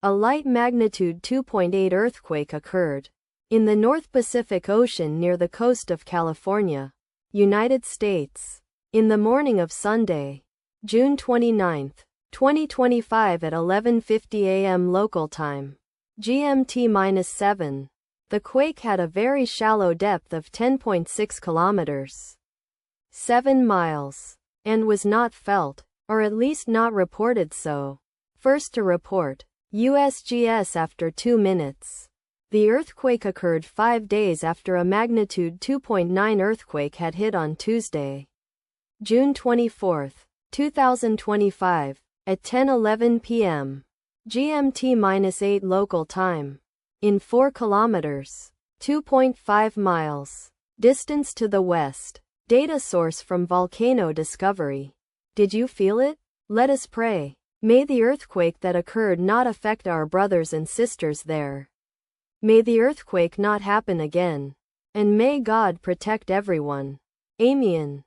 A light magnitude 2.8 earthquake occurred in the North Pacific Ocean near the coast of California, United States, in the morning of Sunday, June 29, 2025 at 11:50 a.m. local time, GMT-7. The quake had a very shallow depth of 10.6 kilometers, 7 miles, and was not felt, or at least not reported so. First to report, USGS after 2 minutes. The earthquake occurred 5 days after a magnitude 2.9 earthquake had hit on Tuesday, June 24, 2025, at 10:11 p.m. GMT-8 local time, in 4 kilometers, 2.5 miles, distance to the west. Data source from Volcano Discovery. Did you feel it? Let us pray. May the earthquake that occurred not affect our brothers and sisters there. May the earthquake not happen again. And may God protect everyone. Amen.